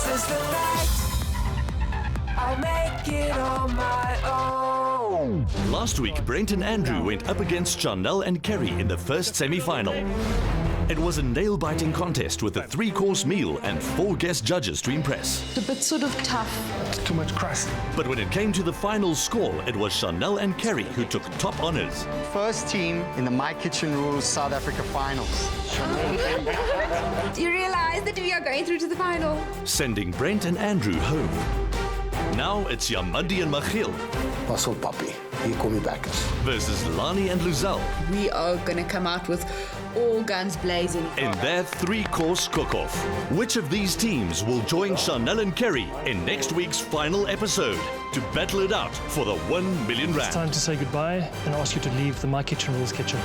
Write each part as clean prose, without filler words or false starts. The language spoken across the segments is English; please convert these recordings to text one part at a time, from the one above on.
This is the night I make it on my own. Last week, Brent and Andrew went up against Chanel and Kerry in the first semi-final. It was a nail-biting contest with a 3-course meal and 4 guest judges to impress. It's a bit sort of tough. It's too much crust. But when it came to the final score, it was Chanel and Kerry who took top honours. First team in the My Kitchen Rules South Africa finals. Do you realise that we are going through to the final? Sending Brent and Andrew home. Now it's Yami and Michiel Pas op, papi. Hier kom die bakkers. versus Lonnie and Lazelle We are going to come out with all guns blazing. in their 3-course cook-off. Which of these teams will join Chanel and Kerry in next week's final episode to battle it out for the 1 million It's rand? time to say goodbye and ask you to leave the My Kitchen Rules kitchen.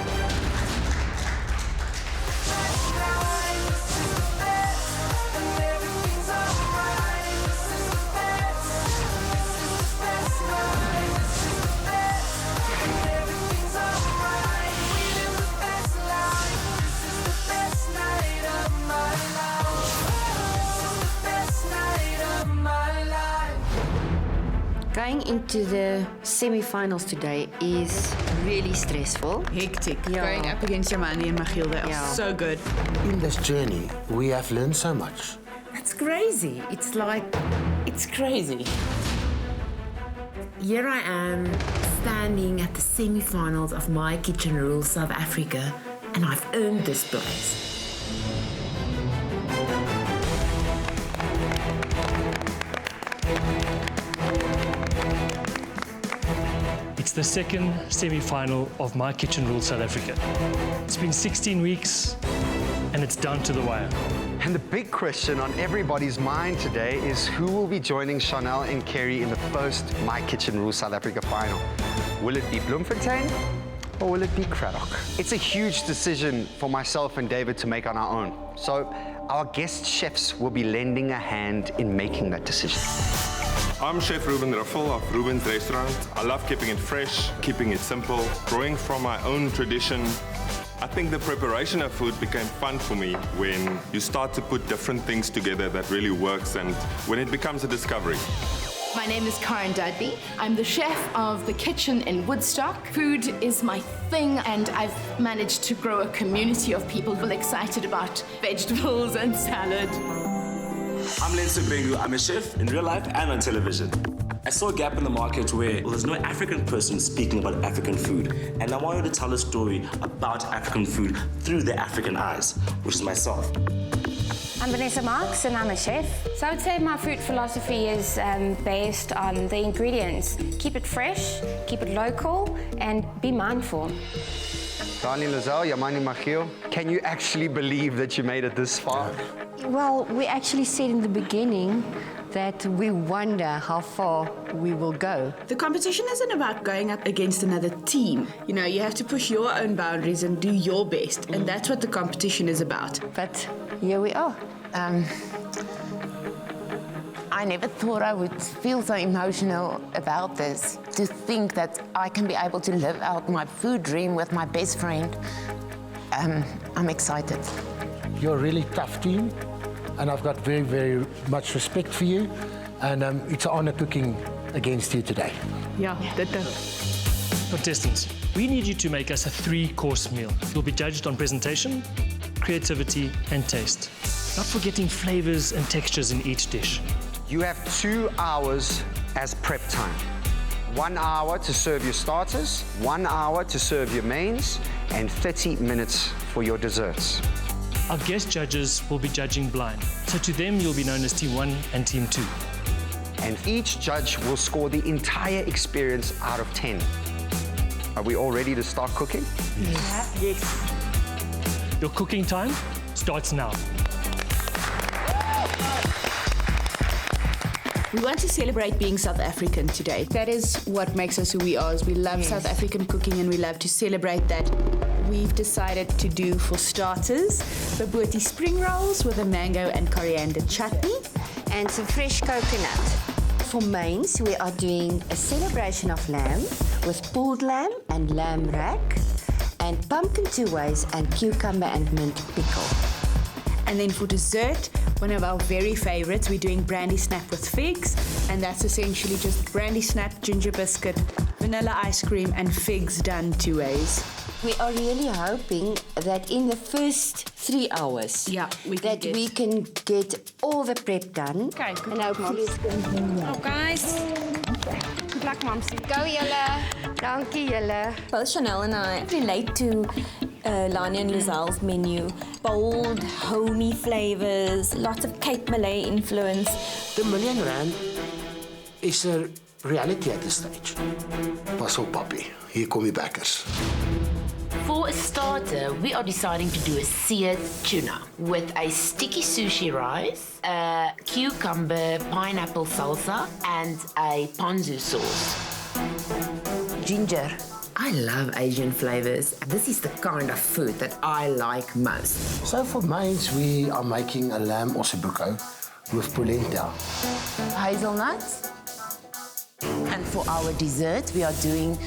Going into the semi-finals today is really stressful. Hectic. Yeah. Going up against Yami and Michiel, they are Yeah. so good. In this journey, we have learned so much. It's crazy. It's crazy. Here I am, standing at the semi-finals of My Kitchen Rules South Africa, and I've earned this place. It's the second semi-final of My Kitchen Rules South Africa. It's been 16 weeks and it's down to the wire. And the big question on everybody's mind today is who will be joining Chanel and Kerry in the first My Kitchen Rules South Africa final? Will it be Bloemfontein or will it be Craddock? It's a huge decision for myself and David to make on our own. So our guest chefs will be lending a hand in making that decision. I'm Chef Ruben Riffel of Ruben's Restaurant. I love keeping it fresh, keeping it simple, growing from my own tradition. I think the preparation of food became fun for me when you start to put different things together that really works and when it becomes a discovery. My name is Karen Dudley. I'm the chef of the kitchen in Woodstock. Food is my thing, and I've managed to grow a community of people who are excited about vegetables and salad. I'm Lenzo Bengu. I'm a chef in real life and on television. I saw a gap in the market where there's no African person speaking about African food, and I wanted to tell a story about African food through the African eyes, which is myself. I'm Vanessa Marks and I'm a chef. So I would say my food philosophy is based on the ingredients. Keep it fresh, keep it local, and be mindful. Darling Lazelle, Yami, Michiel, can you actually believe that you made it this far? Well, we actually said in the beginning that we wonder how far we will go. The competition isn't about going up against another team. You know, you have to push your own boundaries and do your best, and that's what the competition is about. But here we are. I never thought I would feel so emotional about this. To think that I can be able to live out my food dream with my best friend, I'm excited. You're a really tough team, and I've got very, very much respect for you. And it's an honor cooking against you today. Yeah, ditto. Contestants, we need you to make us a 3-course meal. You'll be judged on presentation, creativity, and taste. Not forgetting flavors and textures in each dish. You have 2 hours as prep time. 1 hour to serve your starters, 1 hour to serve your mains, and 30 minutes for your desserts. Our guest judges will be judging blind, so to them you'll be known as Team 1 and Team 2. And each judge will score the entire experience out of 10. Are we all ready to start cooking? Yes. Your cooking time starts now. We want to celebrate being South African today. That is what makes us who we are. Is we love South African cooking and we love to celebrate that. We've decided to do, for starters, the booti spring rolls with a mango and coriander chutney. And some fresh coconut. For mains, we are doing a celebration of lamb with pulled lamb and lamb rack, and pumpkin two ways and cucumber and mint pickle. And then for dessert, one of our very favorites. We're doing brandy snap with figs, and that's essentially just brandy snap, ginger biscuit, vanilla ice cream, and figs done 2 ways. We are really hoping that in the first 3 hours, we can get all the prep done. Okay, good. And hopefully Oh, guys. Good luck, Momsie. Go, julle. Dankie, julle. Both Chanel and I relate to Lonnie and Lazelle's menu. Bold, homey flavors, lots of Cape Malay influence. The R1 million is a reality at this stage. Pas op, papi. Hier kom die backers. For a starter, we are deciding to do a seared tuna with a sticky sushi rice, a cucumber pineapple salsa, and a ponzu sauce. Ginger. I love Asian flavors. This is the kind of food that I like most. So for mains, we are making a lamb ossobuco with polenta. Hazelnuts. And for our dessert, we are doing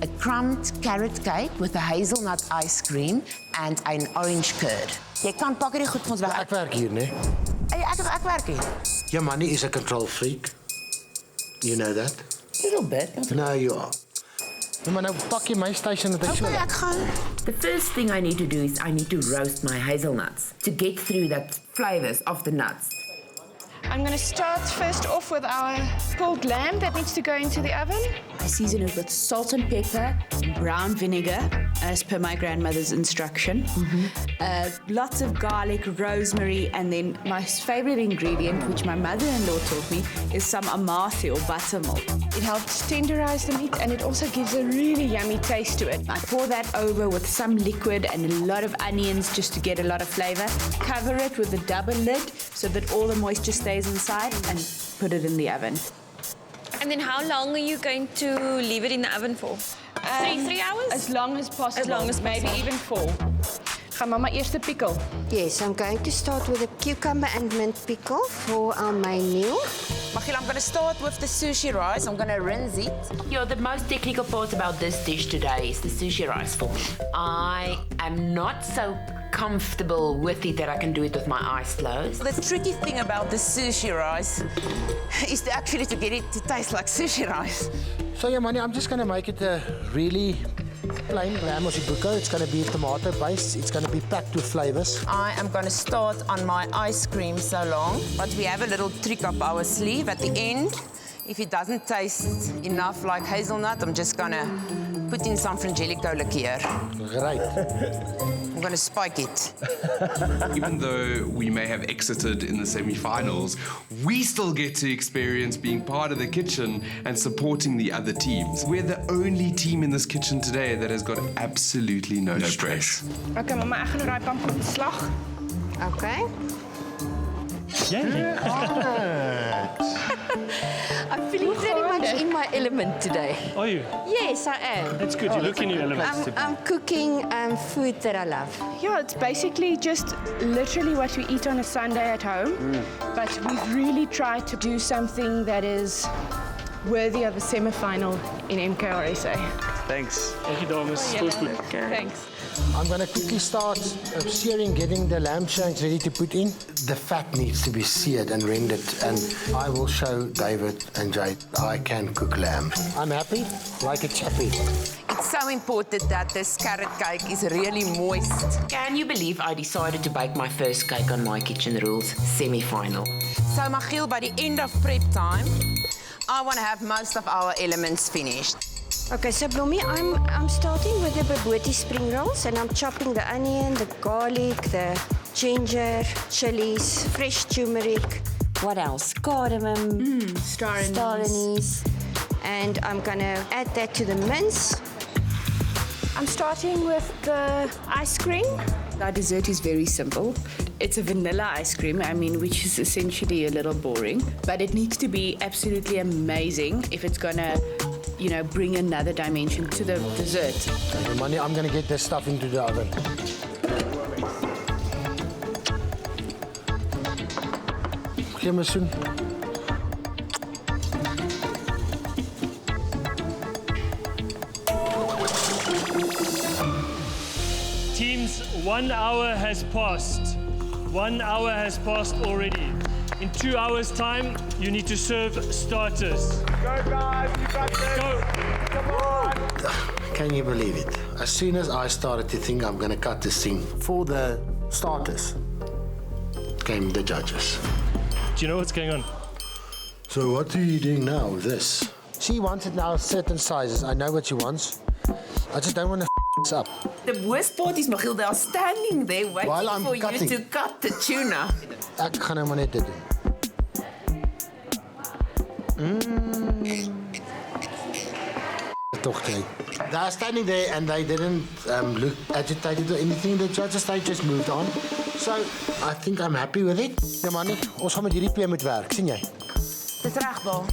a crumbed carrot cake with a hazelnut ice cream and an orange curd. Jy kan pak hierdie goed vir ons weg. Ek werk hier, né? Ek werk hier. Yami is a control freak. You know that? Little bit. No, you are. Maar nou pak jy my station dat ek so. Okay, ek gaan. The first thing I need to do is I need to roast my hazelnuts to get through that flavors of the nuts. I'm going to start first off with our pulled lamb that needs to go into the oven. I season it with salt and pepper, brown vinegar, as per my grandmother's instruction. Lots of garlic, rosemary, and then my favorite ingredient, which my mother-in-law taught me, is some amathi or buttermilk. It helps tenderize the meat and it also gives a really yummy taste to it. I pour that over with some liquid and a lot of onions just to get a lot of flavor. Cover it with a double lid so that all the moisture stays inside and put it in the oven. And then how long are you going to leave it in the oven for? 3 hours? As long as possible. As long as maybe possible. Even 4. Gaan mama eers the pickle. Yes, I'm going to start with a cucumber and mint pickle for our main meal. Machil, I'm going to start with the sushi rice. I'm going to rinse it. Yeah, the most technical part about this dish today is the sushi rice for me. I am not so comfortable with it that I can do it with my eyes closed. The tricky thing about the sushi rice is actually to get it to taste like sushi rice. So Yami, I'm just going to make it a really plain lamb ossobuco. It's going to be tomato based. It's going to be packed with flavors. I am going to start on my ice cream so long, but we have a little trick up our sleeve at the end. If it doesn't taste enough like hazelnut, I'm just going to put in some frangelico liqueur. Great. I'm going to spike it. Even though we may have exited in the semi-finals, we still get to experience being part of the kitchen and supporting the other teams. We're the only team in this kitchen today that has got absolutely no stress. Okay, mama, ek gaan nou daai pamperkoek slag. Okay. I'm feeling very much in my element today. Are you? Yes, I am. That's good. You look in your element. I'm cooking food that I love. Yeah, it's basically just literally what we eat on a Sunday at home. But we've really tried to do something that is worthy of a semi-final in MKR SA. Thanks. Thank you, dames. Thanks. I'm going to quickly start searing, getting the lamb shanks ready to put in. The fat needs to be seared and rendered, and I will show David and Jade I can cook lamb. I'm happy, like a chappy. It's so important that this carrot cake is really moist. Can you believe I decided to bake my first cake on My Kitchen Rules semi-final? So, Machil, by the end of prep time, I want to have most of our elements finished. Okay, so Blommie, I'm starting with the bobotie spring rolls, and I'm chopping the onion, the garlic, the ginger, chilies, fresh turmeric. What else? Cardamom, Star anise. And I'm gonna add that to the mince. I'm starting with the ice cream. Our dessert is very simple. It's a vanilla ice cream, which is essentially a little boring, but it needs to be absolutely amazing if it's gonna, bring another dimension to the dessert. Okay, Money, I'm going to get this stuff into the oven. Okay, Masoon. Teams, 1 hour has passed. 1 hour has passed already. In 2 hours' time, you need to serve starters. Go, guys. You got this. Go. Come on. Can you believe it? As soon as I started to think I'm going to cut this thing for the starters, came the judges. Do you know what's going on? So what are you doing now with this? She wanted now certain sizes. I know what she wants. I just don't want to this up. The worst part is, Michiel, they are standing there waiting While I'm for cutting. you to cut the tuna. Ek gaan nou maar net dit doen. Toch kijk. They are standing there and they didn't look agitated or anything. The judges, they just moved on. So, I think I'm happy with it. Ja man, ons gaan met hierdie twee moet werk, sien jy? Dis reg, Bal.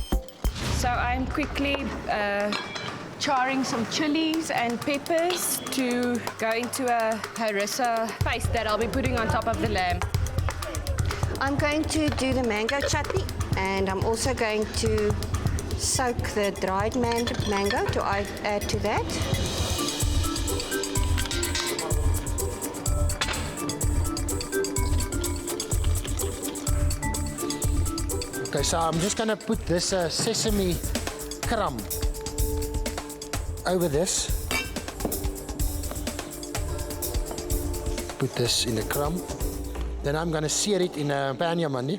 So I'm quickly charring some chilies and peppers to go into a harissa paste that I'll be putting on top of the lamb. I'm going to do the mango chutney, and I'm also going to soak the dried mango to add to that. Okay, so I'm just going to put this sesame crumb over this. Put this in the crumb. Then I'm going to sear it in a pan, Yamani.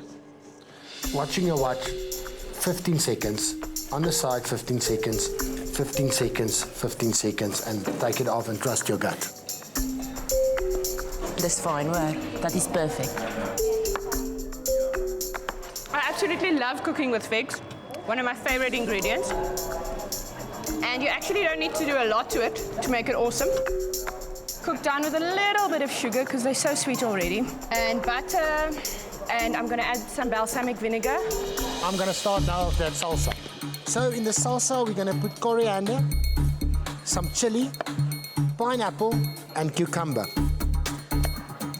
Watching your watch, 15 seconds. On the side, 15 seconds, 15 seconds, 15 seconds, and take it off and trust your gut. Dis fine work. That is perfect. I absolutely love cooking with figs. One of my favorite ingredients. And you actually don't need to do a lot to it to make it awesome. Cook down with a little bit of sugar because they're so sweet already. And butter. And I'm going to add some balsamic vinegar. I'm going to start now with that salsa. So in the salsa, we're going to put coriander, some chili, pineapple, and cucumber.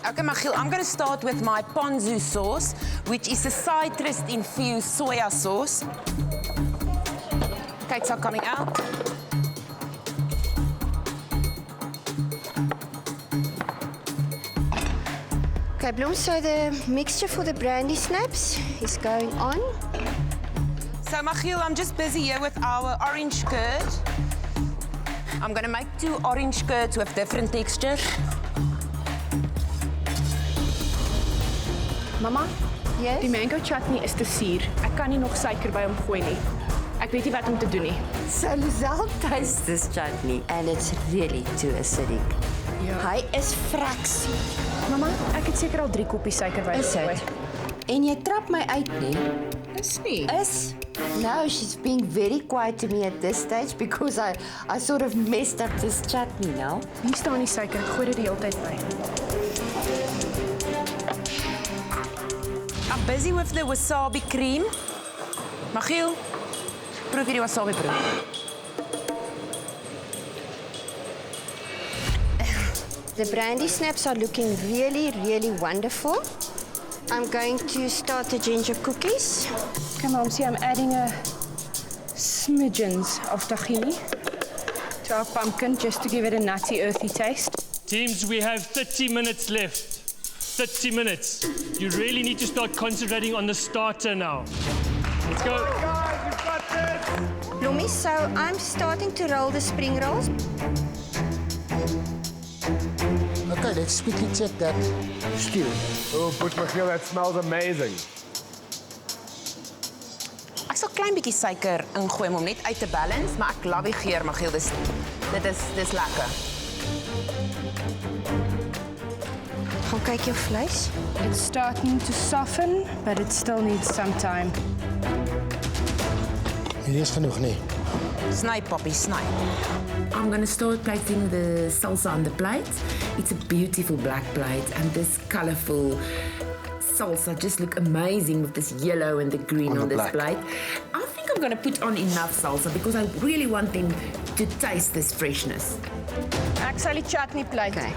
Okay, Michiel, I'm going to start with my ponzu sauce, which is a citrus-infused soya sauce. Okay, it's all coming out. Okay, Bloem, so the mixture for the brandy snaps is going on. So, Michiel, I'm just busy here with our orange curd. I'm going to make 2 orange curds with different textures. Mama, yes? Die mango chutney is te suur. Ek kan nie nog suiker by hom gooi nie. Ek weet nie wat om te doen nie. So Lazelle tastes this chutney and it's really too acidic. Ja. Hy is fraksie. Mama, ek het seker al 3 koppies suiker by Is gegooi. dit? En jy trap my uit, nee? Is nie. Is? No, she's being very quiet to me at this stage because I sort of messed up this chutney now. Hier staan die suiker. Ek gooi dit die hele tyd by. I'm busy with the wasabi cream. Michiel, proef hierdie wasabi proef. The brandy snaps are looking really, really wonderful. I'm going to start the ginger cookies. Okay, Mom, see, I'm adding a smidgens of tahini to our pumpkin just to give it a nutty, earthy taste. Teams, we have 30 minutes left. 30 minutes. You really need to start concentrating on the starter now. Let's go. Guys, you've got this. Bloemie, so I'm starting to roll the spring rolls. Okay, let's quickly check that stew. Oh, Butch Michiel, that smells amazing. Ek sal 'n klein bietjie suiker ingooi om hom net uit te balance, maar ek love die geur, Michiel. Dis lekker. Gaan kyk jou vleis. It's starting to soften, but it still needs some time. Hierdie is genoeg, nee. Sny, poppy, sny. I'm going to start placing the salsa on the plate. It's a beautiful black plate, and this colorful salsa just look amazing with this yellow and the green on this black plate. I think I'm going to put on enough salsa because I really want them to taste this freshness. Ek sal die chutney plate. Okay.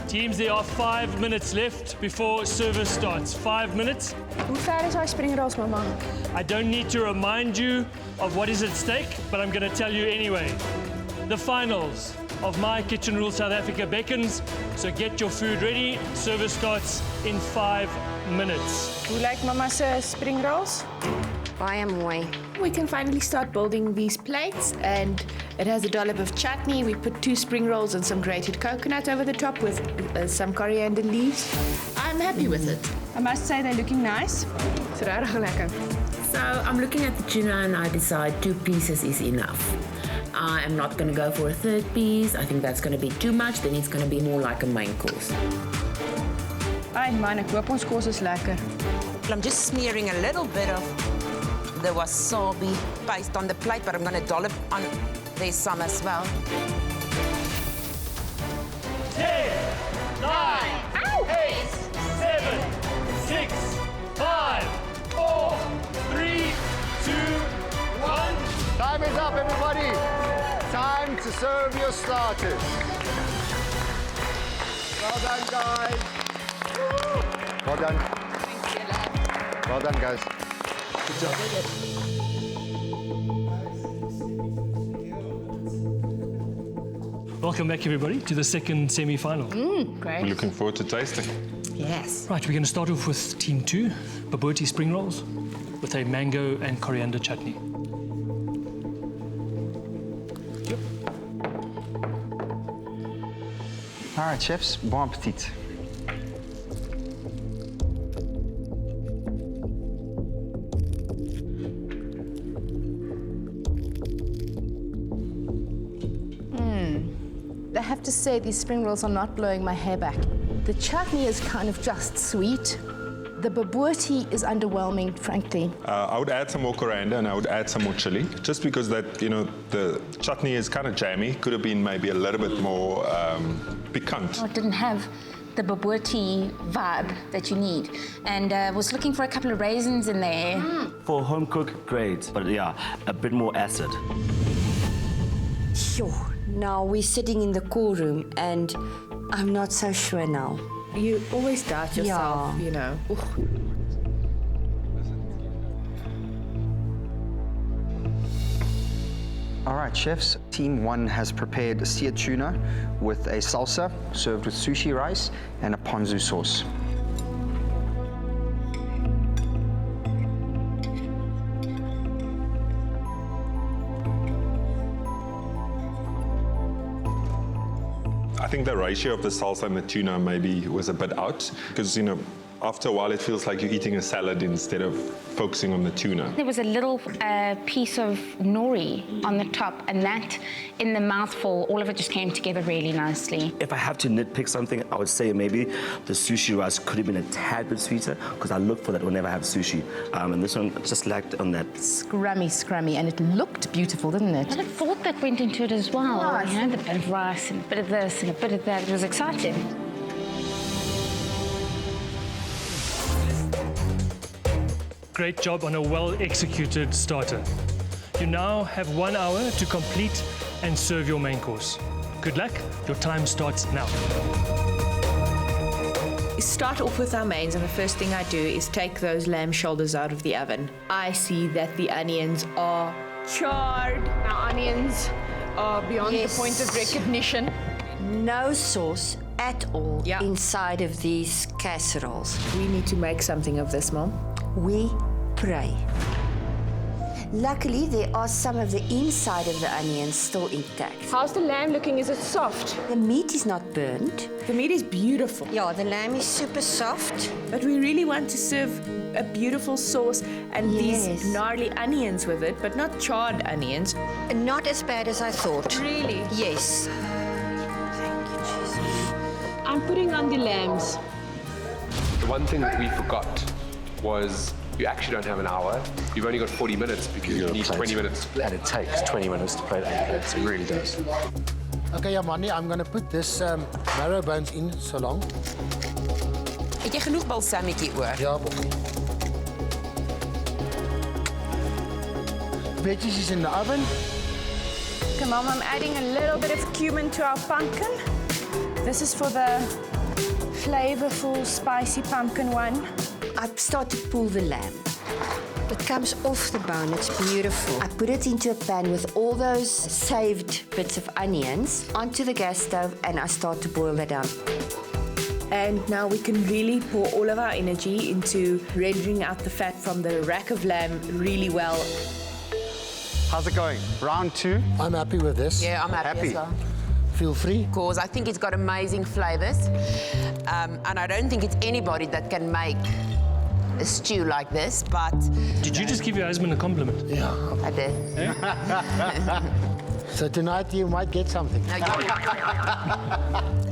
Teams, there are 5 minutes left before service starts. 5 minutes. Hoe ver is hy spring rolls, Mama? I don't need to remind you of what is at stake, but I'm going to tell you anyway. The finals. of My Kitchen Rules South Africa beckons, so get your food ready. Service starts in 5 minutes. Hoe lyk mama se spring rolls? Baie mooi. We can finally start building these plates, and it has a dollop of chutney. We put 2 spring rolls and some grated coconut over the top with some coriander leaves. I'm happy with it. I must say they're looking nice. It's regtig lekker. So I'm looking at the tuna and I decide 2 pieces is enough. I am not going to go for a 3rd piece. I think that's going to be too much. Then it's going to be more like a main course. Ai man, ek hoop ons kos is lekker. I'm just smearing a little bit of the wasabi paste on the plate, but I'm going to dollop on there's some as well. 10, 9, 8, 7, 6, 5, 4, 3, 2, 1. Time is up, everybody. Time to serve your starters. Well done, guys. Well done. Well done, guys. Good job. Welcome back, everybody, to the second semi-final. Great. We're looking forward to tasting. Yes. Right, we're going to start off with Team 2, Baboti spring rolls with a mango and coriander chutney. All right, chefs, bon appetit. I have to say, these spring rolls are not blowing my hair back. The chutney is kind of just sweet. The baboti is underwhelming, frankly. I would add some more coriander and I would add some more chili, just because that, you know, the chutney is kind of jammy. Could have been maybe a little bit more piquant. It didn't have the baboti vibe that you need. And was looking for a couple of raisins in there. For home cook, great, but yeah, a bit more acid. Sure. Now we're sitting in the core room and I'm not so sure now. You always doubt yourself, you know. All right, chefs. Team 1 has prepared seared tuna with a salsa served with sushi rice and a ponzu sauce. I think the ratio of the salsa and the tuna maybe was a bit out, because, you know, after a while it feels like you're eating a salad instead of focusing on the tuna. There was a little piece of nori on the top, and that, in the mouthful, all of it just came together really nicely. If I have to nitpick something, I would say maybe the sushi rice could have been a tad bit sweeter, because I look for that whenever I have sushi. And this one just lacked on that. Scrummy, and it looked beautiful, didn't it? And the thought that went into it as well. Yes. You know, the bit of rice and a bit of this and a bit of that. It was exciting. Great job on a well-executed starter. You now have 1 hour to complete and serve your main course. Good luck. Your time starts now. We start off with our mains, and the first thing I do is take those lamb shoulders out of the oven. I see that the onions are charred. Our onions are beyond the point of recognition. No sauce at all inside of these casseroles. We need to make something of this, Mom. We pray. Luckily, there are some of the inside of the onions still intact. How's the lamb looking? Is it soft? The meat is not burnt. The meat is beautiful. Yeah, the lamb is super soft. But we really want to serve a beautiful sauce and these gnarly onions with it, but not charred onions. Not as bad as I thought. Really? Yes. Thank you, Jesus. I'm putting on the lambs. The one thing that we forgot was you actually don't have an hour. You've only got 40 minutes because you need 20 minutes. And it takes 20 minutes to plate 8 plates. It really does. Okay, Yami, I'm going to put this marrow bones in so long. Het jy genoeg balsamitjie oor? Ja, bokkie. Veggies is in the oven. Okay, Mom, I'm adding a little bit of cumin to our pumpkin. This is for the flavorful, spicy pumpkin one. I've started to pull the lamb. It comes off the bone. It's beautiful. I put it into a pan with all those saved bits of onions onto the gas stove, and I start to boil that down. And now we can really pour all of our energy into rendering out the fat from the rack of lamb really well. How's it going? Round 2? I'm happy with this. Yeah, I'm happy as well. Feel free. Because I think it's got amazing flavours. And I don't think it's anybody that can make a stew like this, but... Did you just give your husband a compliment? Yeah. I did. So tonight you might get something.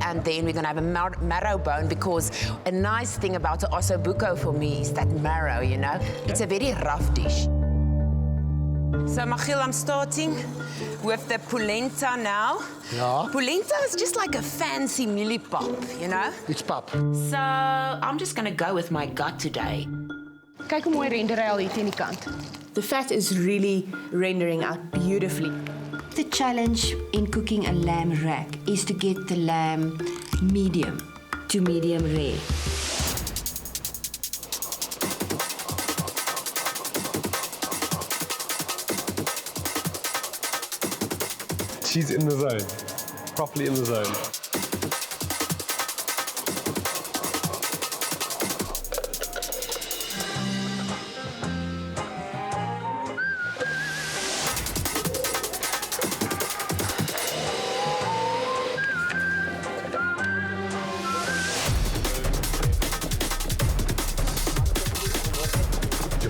And then we're going to have a marrow bone, because a nice thing about the ossobuco for me is that marrow, you know? It's a very rough dish. So, Michiel, I'm starting with the polenta now. Yeah. Polenta is just like a fancy mealie pop, you know? It's pap. So, I'm just going to go with my gut today. Kyk hoe mooi render hy al hier teen die kant. The fat is really rendering out beautifully. The challenge in cooking a lamb rack is to get the lamb medium to medium rare. She's in the zone. Properly in the zone.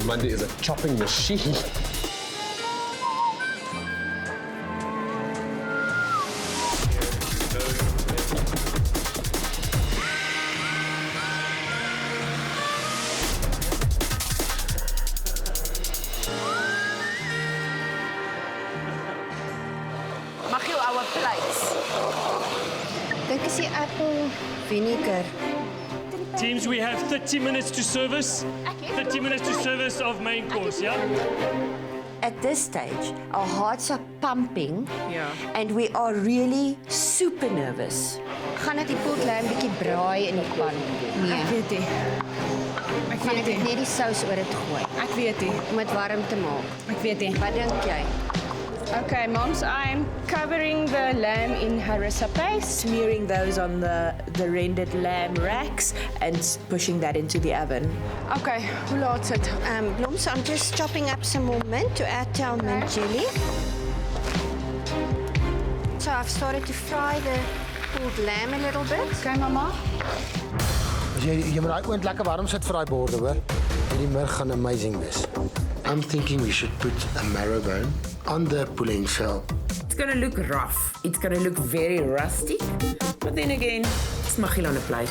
Monday is a chopping machine. Michiel, our plates. Dink is die apple vinegar. Teams, we have 30 minutes to service. 30 minutes to service of main course, yeah? At this stage, our hearts are pumping, and we are really super nervous. Gaan dit die pot lamb bietjie braai in die pan? Nee. Ek weet nie. Ek Gaan weet ek nie. net die sous oor dit gooi? Ek weet nie. Om dit warm te maak. Ek weet nie. Wat dink jy? Okay, Moms, I'm covering the lamb in harissa paste, smearing those on the rendered lamb racks and pushing that into the oven. Okay, hoe laat is it? Bloms, I'm just chopping up some more mint to add to our mint jelly. So I've started to fry the pulled lamb a little bit. Okay, Mama. Jy moet daai oond lekker warm sit vir daai borde, hoor. Hierdie murg gaan amazing wees. I'm thinking we should put a marrow bone on the pulling shell. It's going to look rough. It's going to look very rustic. But then again, it's Michiel on a plate.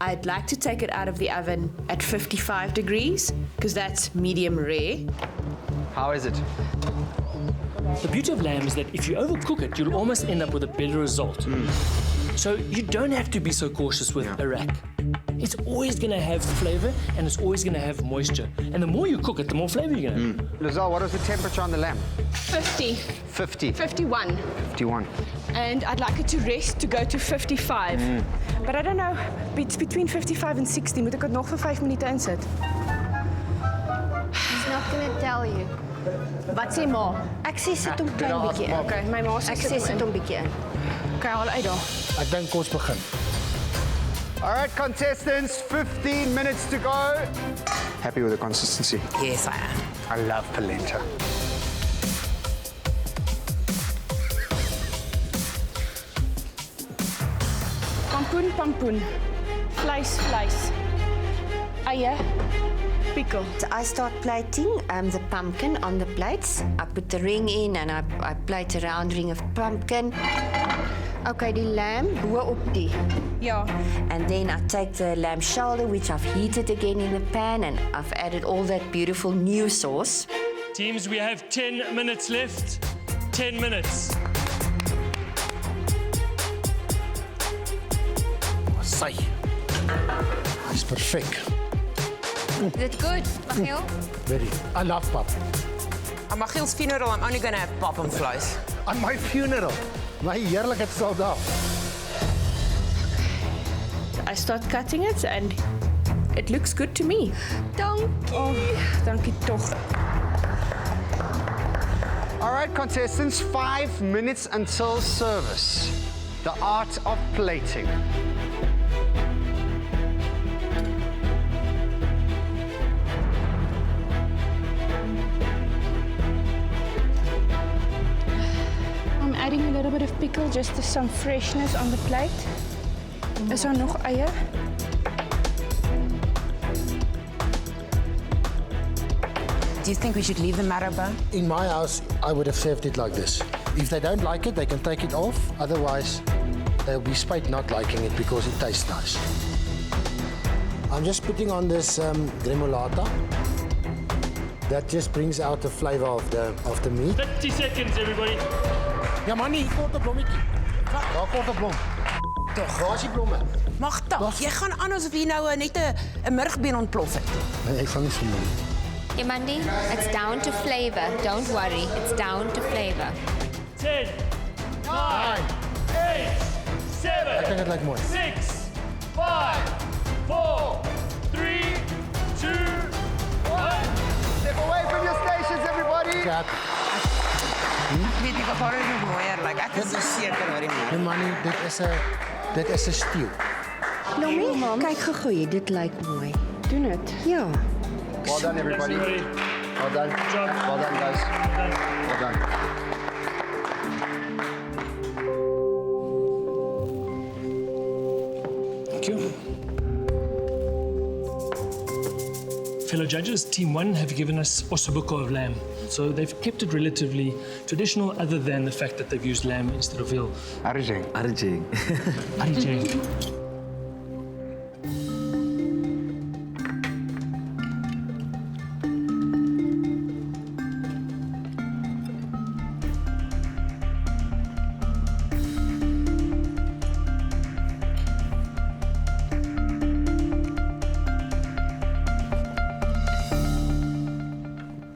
I'd like to take it out of the oven at 55 degrees, because that's medium rare. How is it? The beauty of lamb is that if you overcook it, you'll almost end up with a better result. So you don't have to be so cautious with a rack. It's always going to have flavor and it's always going to have moisture. And the more you cook it, the more flavor you're going to have. Lazelle, what was the temperature on the lamb? 50. 50. 51. 51. And I'd like it to rest to go to 55. But I don't know, it's between 55 and 60. Moet ek dit nog vir 5 minute insit? He's not going to tell you. Wat sê ma? Ek sê sit hom klein bietjie in. Okay, my ma sê Ek sê sit hom bietjie in. Okay, haal uit daar. Ek dink ons begin. All right, contestants, 15 minutes to go. Happy with the consistency? Yes, I am. I love polenta. Pampoen, pampoen. Vleis. Eie. Pickle. So I start plating the pumpkin on the plates. I put the ring in and I plate a round ring of pumpkin. Okay, die lamb bo op die. Ja. And then I take the lamb shoulder, which I've heated again in the pan, and I've added all that beautiful new sauce. Teams, we have 10 minutes left. 10 minutes. Sy. It's perfect. Is it good, Michiel? Very. I love pap. On Michiel's funeral, I'm only going to have pap and vleis. On my funeral. My heerlikheid sal daar. I start cutting it and It looks good to me. Dankie. Oh, dankie toch. All right, contestants, 5 minutes until service. The art of plating. I'm adding a little bit of pickle just to some freshness on the plate. Is daar nog eie? Do you think we should leave the marrow? In my house, I would have served it like this. If they don't like it, they can take it off. Otherwise, they'll be spite not liking it because it tastes nice. I'm just putting on this gremolata. That just brings out the flavor of the meat. 30 seconds, everybody. Ja, man, hier komt 'n blommetjie. Daar komt 'n blom. Toch, waar is die blomme? Mag toch, jy gaan aan asof jy nou net 'n murgbeen ontplof het. Nee, ek gaan nie so mooi. Yamandi, it's down to flavor. Don't worry, it's down to flavor. 10, 9, 8, 7, Ek dink dit lyk mooi. 6, 5, 4, 3, 2, 1. Step away from your stations, everybody. Ja. Ek weet nie of dit nog mooier lyk. Ek is so seker oor die Nee, man, dit is 'n stew. Lonnie, kyk gou, dit lyk mooi. Doen dit. Ja. Well done, everybody. Well done. Well done, guys. Well done. Thank you. Fellow judges, Team 1 have given us ossobuco of lamb. So they've kept it relatively traditional other than the fact that they've used lamb instead of veal. Arjing. Arjing.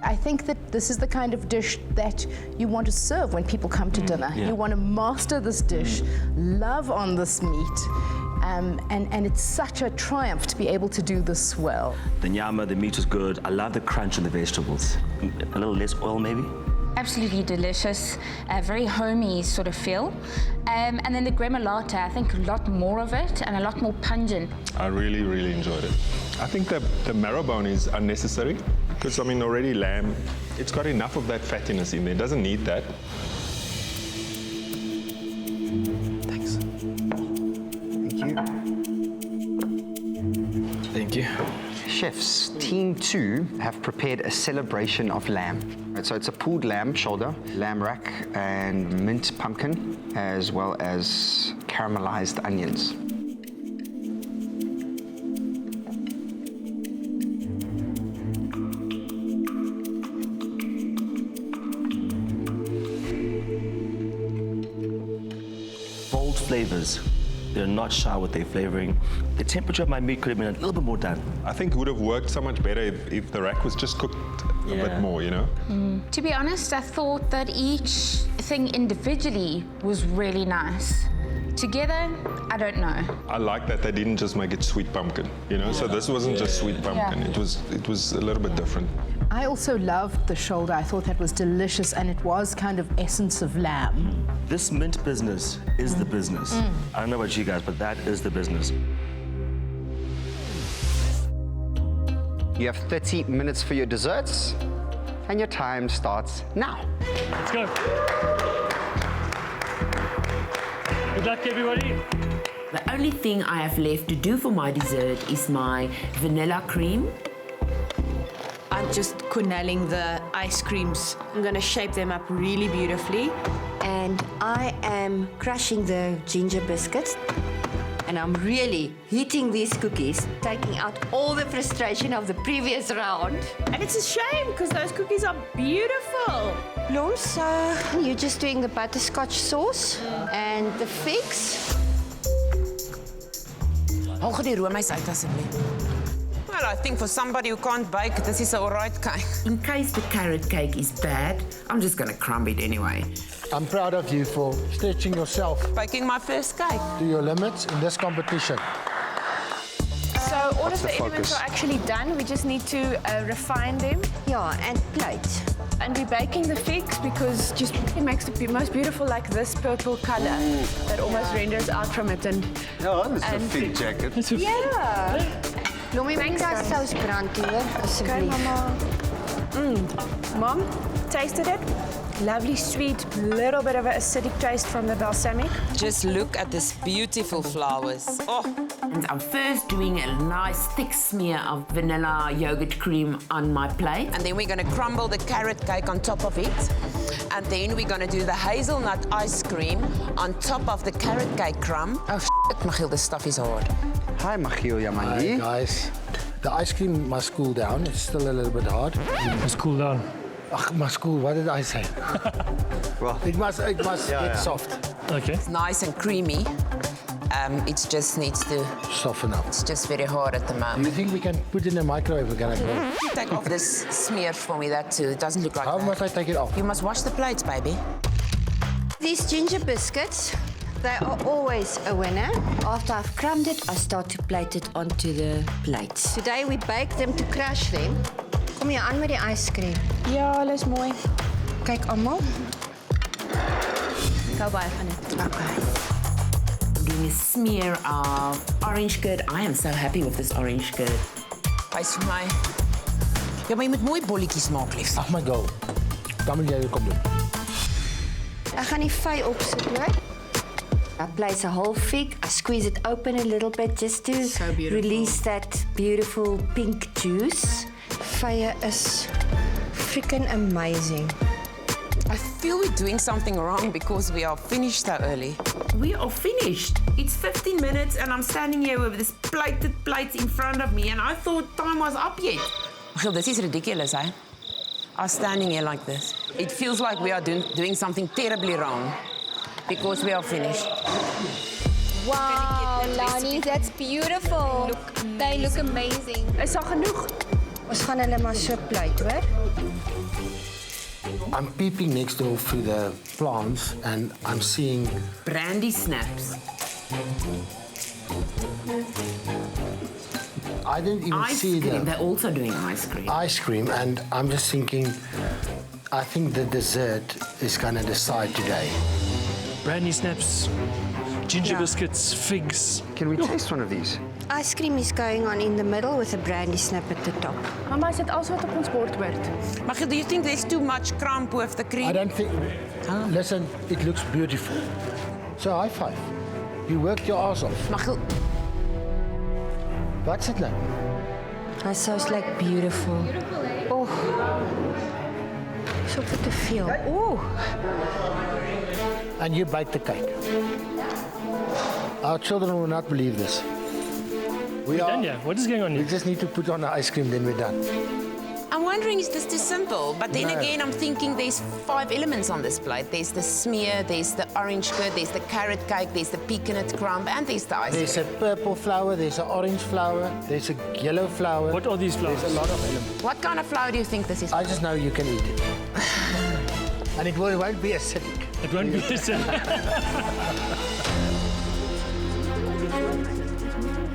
I think that this is the kind of dish that you want to serve when people come to dinner. yeah. You want to master this dish, love on this meat, and it's such a triumph to be able to do this well. The nyama, the meat was good. I love the crunch on the vegetables. A little less oil, maybe. Absolutely delicious, a very homey sort of feel. And then the gremolata, I think a lot more of it and a lot more pungent. I really, really enjoyed it. I think the marrow bone is unnecessary because, I mean, already lamb, it's got enough of that fattiness in there. It doesn't need that. Thanks. Thank you. Thank you. Chefs, Team 2 have prepared a celebration of lamb. Right, so it's a pulled lamb shoulder, lamb rack, and mint pumpkin, as well as caramelized onions. Bold flavors. They're not shy with their flavoring. The temperature of my meat could have been a little bit more done. I think it would have worked so much better if the rack was just cooked a bit more, you know? To be honest, I thought that each thing individually was really nice. Together, I don't know. I like that they didn't just make it sweet pumpkin, you know? So this wasn't just sweet pumpkin. Yeah. It was a little bit different. I also loved the shoulder. I thought that was delicious, and it was kind of essence of lamb. This mint business is the business. I don't know about you guys, but that is the business. You have 30 minutes for your desserts, and your time starts now. Let's go. Good luck, everybody. The only thing I have left to do for my dessert is my vanilla cream. I'm just cornelling the ice creams. I'm going to shape them up really beautifully. And I am crushing the ginger biscuits. And I'm really heating these cookies, taking out all the frustration of the previous round. And it's a shame because those cookies are beautiful. Lons, you're just doing the butterscotch sauce and the figs. Haal gou die roomys uit asseblief. Well, I think for somebody who can't bake, this is all right cake. In case the carrot cake is bad, I'm just going to crumb it anyway. I'm proud of you for stretching yourself Baking my first cake. to your limits in this competition. So all of the the elements focus? are actually done. We just need to refine them. Yeah, and plate. And we're baking the figs because just it makes the most beautiful, like this purple color that almost renders out from it. And Ja, dis 'n fig jacket. Ja. Lonnie, Bring dat sausbrand hier, asseblief. Mom, tasted it. Lovely, sweet, little bit of an acidic taste from the balsamic. Just look at this beautiful flowers. Oh. And I'm first doing a nice thick smear of vanilla yogurt cream on my plate. And then we're going to crumble the carrot cake on top of it. And then we're going to do the hazelnut ice cream on top of the carrot cake crumb. Oh, shit, Michiel, this stuff is hard. Hi, Michiel, Yami. Hi, guys. The ice cream must cool down. It's still a little bit hard. It must cool down. Ach, must cool. What did I say? Well, it must get soft. Okay. It's nice and creamy. It just needs to soften up. It's just very hard at the moment. Do you think we can put it in the microwave again? Take off this smear for me, that too. It doesn't look like How that. must I take it off? You must wash the plates, baby. These ginger biscuits, they are always a winner. After I've crumbed it, I start to plate it onto the plates. Today we bake them to crush them. Kom je aan met die ijscream? Ja, alles mooi. Kijk allemaal. Ik hou baie van dit. Okay. Doing a smear of orange curd. I am so happy with this orange curd. Wys vir my. Ja, maar jy moet mooi bolletjies maak, lief. Ag my go. Dan moet jy dit kom doen. Ek gaan die vy opsit, hoor. I place a whole fig. I squeeze it open a little bit just to release that beautiful pink juice. Vye is freaking amazing. I feel we're doing something wrong because we are finished so early. We are finished. It's 15 minutes and I'm standing here with this plated plates in front of me and I thought time was up yet. Michiel, this is ridiculous, eh? Us standing here like this. It feels like we are doing something terribly wrong because we are finished. Wow, Lonnie, that's beautiful. They look amazing. Is al genoeg? Ons gaan hulle maar so plate, hoor. I'm peeping next door through the plants and I'm seeing brandy snaps. I didn't even Ice see cream. them. They're also doing ice cream. Ice cream, and I'm just thinking, I think the dessert is going to decide today. Brandy snaps, ginger biscuits, figs. Can we taste one of these? Ice cream is going on in the middle with a brandy snap at the top. Mama, is dit alles wat op ons bord word? Michiel, do you think there's too much crumb with the cream? I don't think. Listen, it looks beautiful. So high five. You worked your ass off. Michiel. What's it like? That sounds like beautiful. Oh. So good to feel. Oh. And you bake the cake. Our children will not believe this. We're done, yeah. What is going on here? We just need to put on the ice cream, then we're done. I'm wondering, is this too simple? But then No. again, I'm thinking there's 5 elements on this plate. There's the smear, there's the orange curd, there's the carrot cake, there's the pecanut crumb, and there's the ice cream. There's a purple flower, there's an orange flower, there's a yellow flower. What are these flowers? There's a lot of elements. What kind of flour do you think this is? I just know you can eat it. And it won't be acidic. It won't be acidic.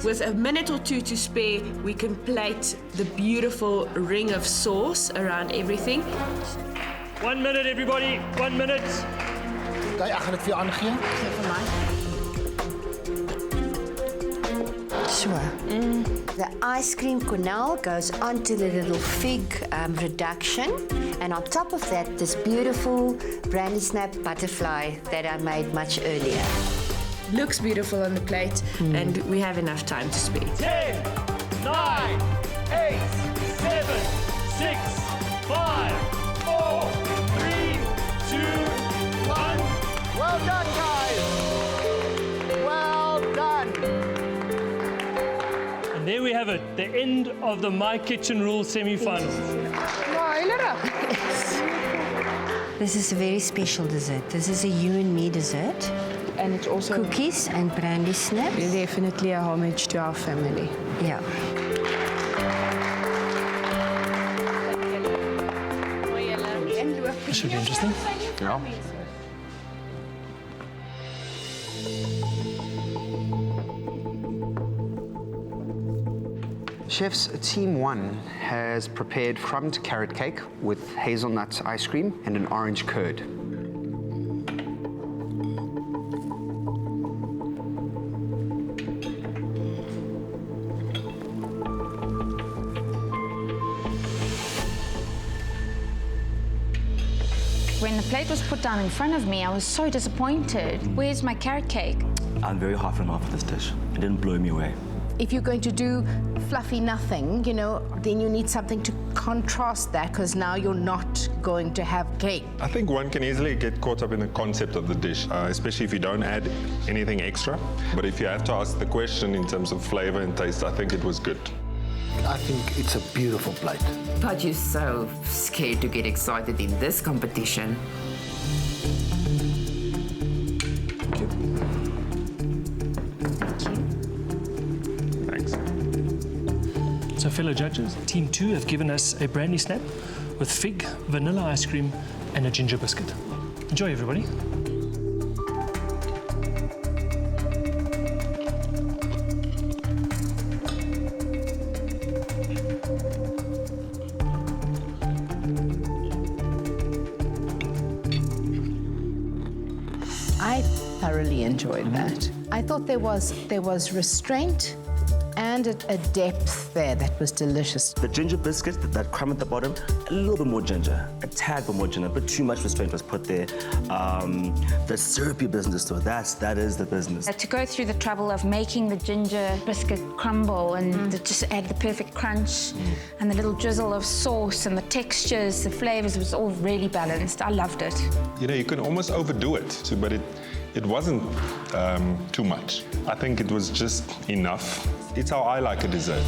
With a minute or two to spare, we can plate the beautiful ring of sauce around everything. 1 minute, everybody. 1 minute. Okay, ek gaan dit vir jou aangee. So. The ice cream cornell goes onto the little fig reduction, and on top of that, this beautiful brandy snap butterfly that I made much earlier. Looks beautiful on the plate, and we have enough time to spare. 10, 9, 8, 7, 6, 5, 4, 3, 2, 1. Well done, guys. Well done. And there we have it, the end of the My Kitchen Rules semi-finals. This is a very special dessert. This is a you and me dessert. And it's also cookies and brandy snaps. Definitely a homage to our family. Yeah. This should be interesting. Yeah. Chefs, Team 1 has prepared crumbed carrot cake with hazelnut ice cream and an orange curd. When the plate was put down in front of me, I was so disappointed. Where's my carrot cake? I'm very half and half with this dish. It didn't blow me away. If you're going to do fluffy nothing, you know, then you need something to contrast that, because now you're not going to have cake. I think one can easily get caught up in the concept of the dish, especially if you don't add anything extra. But if you have to ask the question in terms of flavor and taste, I think it was good. I think it's a beautiful plate. But you're so scared to get excited in this competition. So fellow judges, Team 2 have given us a brandy snap with fig, vanilla ice cream and a ginger biscuit. Enjoy, everybody. I thoroughly enjoyed that. I thought there was restraint and a depth there that was delicious. The ginger biscuit, that crumb at the bottom, a little bit more ginger, a tad bit more ginger, but too much restraint was put there. The syrupy business, though, that is the business. To go through the trouble of making the ginger biscuit crumble and just add the perfect crunch and the little drizzle of sauce and the textures, the flavors, it was all really balanced. I loved it. You know, you can almost overdo it, but it wasn't too much. I think it was just enough. It's how I like a dessert.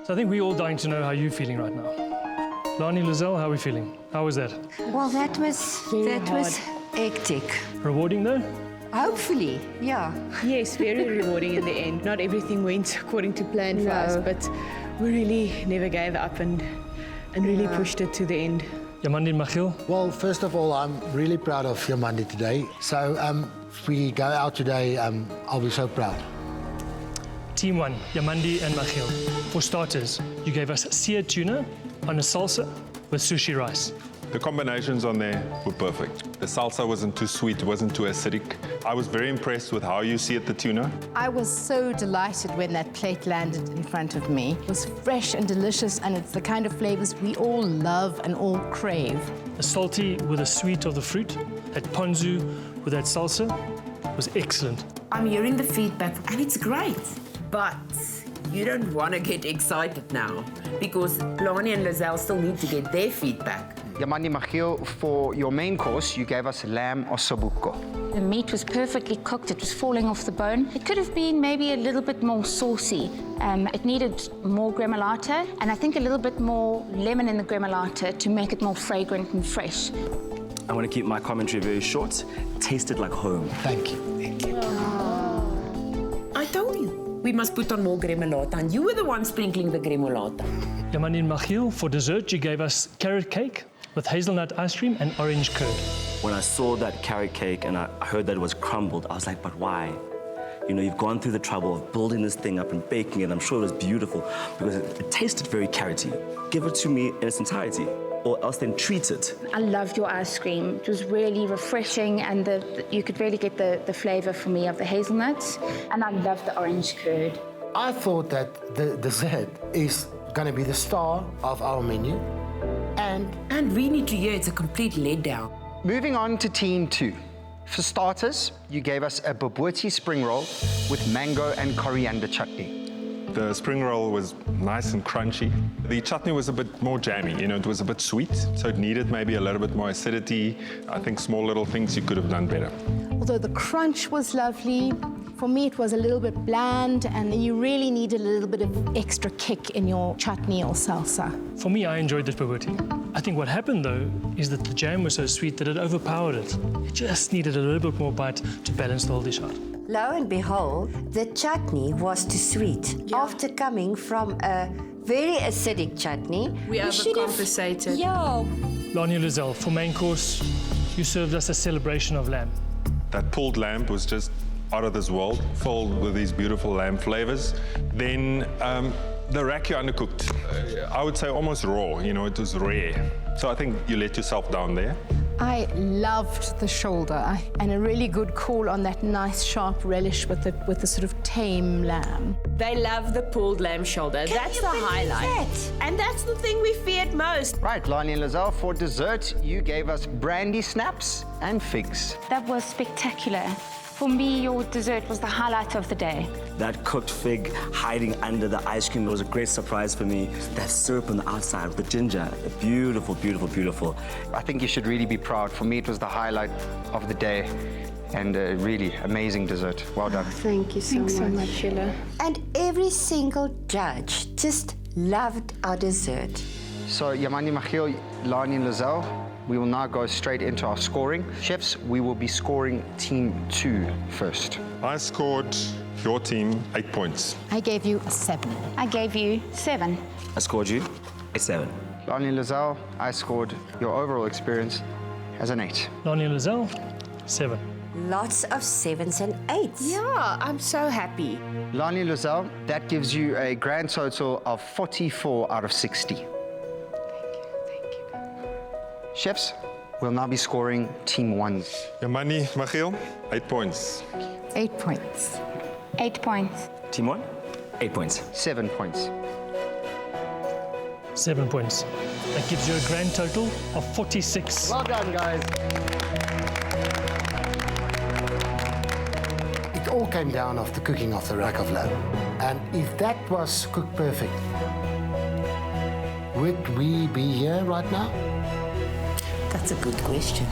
So I think we're all dying to know how you're feeling right now. Lonnie, Lazelle, how are we feeling? How was that? Well, that was hectic. Rewarding though? Hopefully, yeah. Yes, very rewarding in the end. Not everything went according to plan for us, but we really never gave up and really pushed it to the end. Yamandi and Michiel? Well, first of all, I'm really proud of Yamandi today. So if we go out today, I'll be so proud. Team 1, Yamandi and Michiel. For starters, you gave us seared tuna on a salsa with sushi rice. The combinations on there were perfect. The salsa wasn't too sweet, it wasn't too acidic. I was very impressed with how you seared the tuna. I was so delighted when that plate landed in front of me. It was fresh and delicious, and it's the kind of flavors we all love and all crave. The salty with the sweet of the fruit, that ponzu with that salsa was excellent. I'm hearing the feedback, and it's great. But you don't want to get excited now, because Lonnie and Lazelle still need to get their feedback. Yamandi Michiel, for your main course, you gave us lamb ossobuco. The meat was perfectly cooked. It was falling off the bone. It could have been maybe a little bit more saucy. It needed more gremolata, and I think a little bit more lemon in the gremolata to make it more fragrant and fresh. I want to keep my commentary very short. Tasted like home. Thank you. Thank you. I told you. We must put on more gremolata, and you were the one sprinkling the gremolata. Yamandi and Michiel, for dessert, you gave us carrot cake with hazelnut ice cream and orange curd. When I saw that carrot cake and I heard that it was crumbled, I was like, but why? You know, you've gone through the trouble of building this thing up and baking it. I'm sure it was beautiful because it tasted very carroty. Give it to me in its entirety, or else then treat it. I loved your ice cream. It was really refreshing, and you could really get the flavor for me of the hazelnuts. And I loved the orange curd. I thought that the dessert is going to be the star of our menu. And we need to hear it's a complete letdown. Moving on to Team 2. For starters, you gave us a bobotie spring roll with mango and coriander chutney. The spring roll was nice and crunchy. The chutney was a bit more jammy, you know, it was a bit sweet, so it needed maybe a little bit more acidity. I think small little things you could have done better. Although the crunch was lovely, for me it was a little bit bland, and you really needed a little bit of extra kick in your chutney or salsa. For me, I enjoyed this bobotie. I think what happened, though, is that the jam was so sweet that it overpowered it. It just needed a little bit more bite to balance the whole dish out. Lo and behold, the chutney was too sweet. Yeah. After coming from a very acidic chutney, we overcompensated. Yeah. Lonnie and Lazelle, for main course, you served us a celebration of lamb. That pulled lamb was just out of this world, filled with these beautiful lamb flavors. Then the rack you undercooked, I would say almost raw, you know, it was rare. So I think you let yourself down there. I loved the shoulder and a really good call on that nice sharp relish with the sort of tame lamb. They love the pulled lamb shoulder. That's the highlight. And that's the thing we feared most. Right, Lonnie and Lazelle, for dessert, you gave us brandy snaps and figs. That was spectacular. For me, your dessert was the highlight of the day. That cooked fig hiding under the ice cream was a great surprise for me. That syrup on the outside with the ginger, beautiful, beautiful, beautiful. I think you should really be proud. For me, it was the highlight of the day and a really amazing dessert. Well done. Thank you so much, Sheila. And every single judge just loved our dessert. So, Yami, Michiel, Lonnie and Lazelle, we will now go straight into our scoring. Chefs, we will be scoring Team 2 first. I scored your team 8 points. I gave you a 7. I gave you 7. I scored you a 7. Lonnie and Lazelle, I scored your overall experience as an 8. Lonnie and Lazelle, 7. Lots of 7s and 8s. Yeah, I'm so happy. Lonnie and Lazelle, that gives you a grand total of 44 out of 60. Chefs, we'll now be scoring Team 1. Yamani, Michiel, 8 points. 8 points. 8 points. Team 1, 8 points. 7 points. 7 points. That gives you a grand total of 46. Well done, guys. It all came down off the cooking of the rack of lamb. And if that was cooked perfect, would we be here right now? That's a good question.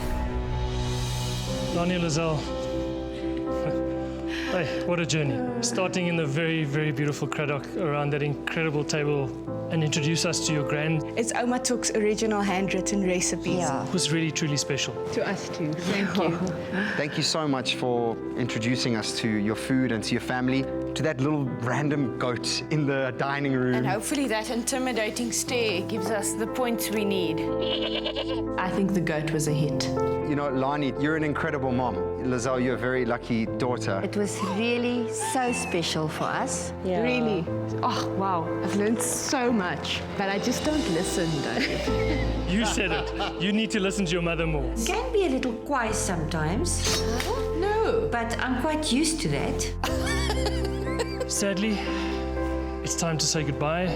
Lonnie and Lazelle. Hey, what a journey. Starting in the very, very beautiful Craddock around that incredible table and introduce us to your grand. It's Oma Tuk's original handwritten recipes. It was really, truly special. To us too. Thank you. Thank you so much for introducing us to your food and to your family, to that little random goat in the dining room. And hopefully that intimidating stare gives us the points we need. I think the goat was a hit. You know, Lonnie, you're an incredible mom. Lazelle, you're a very lucky daughter. It was really so special for us. Yeah. Really. Oh, wow. I've learned so much. But I just don't listen, though. You said it. You need to listen to your mother more. Can be a little quiet sometimes. No. But I'm quite used to that. Sadly, it's time to say goodbye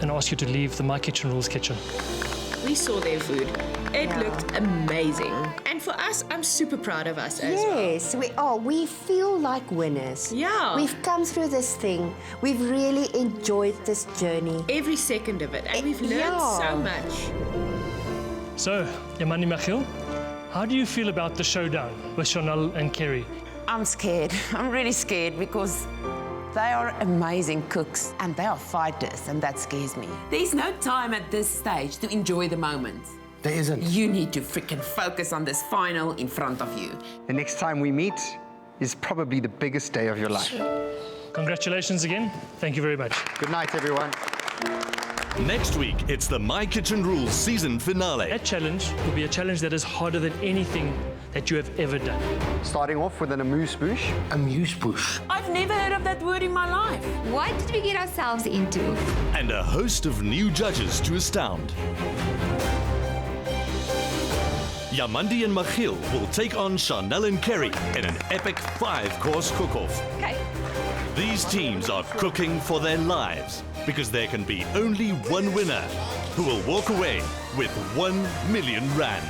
and ask you to leave the My Kitchen Rules kitchen. We saw their food. It looked amazing. And for us, I'm super proud of us as well. Yes, we are. We feel like winners. Yeah. We've come through this thing. We've really enjoyed this journey. Every second of it. And we've learned so much. So, Yamani Michiel, how do you feel about the showdown with Chanel and Kerry? I'm scared. I'm really scared because they are amazing cooks and they are fighters, and that scares me. There's no time at this stage to enjoy the moment. There isn't. You need to freaking focus on this final in front of you. The next time we meet is probably the biggest day of your life. Congratulations again. Thank you very much. Good night, everyone. Next week, it's the My Kitchen Rules season finale. That challenge will be a challenge that is harder than anything that you have ever done. Starting off with an amuse-bouche. Amuse-bouche. I've never heard of that word in my life. What did we get ourselves into? And a host of new judges to astound. Yamandi and Michiel will take on Chanel and Kerry in an epic 5-course cook-off. Okay. These teams are cooking for their lives because there can be only one winner who will walk away with 1 million rand.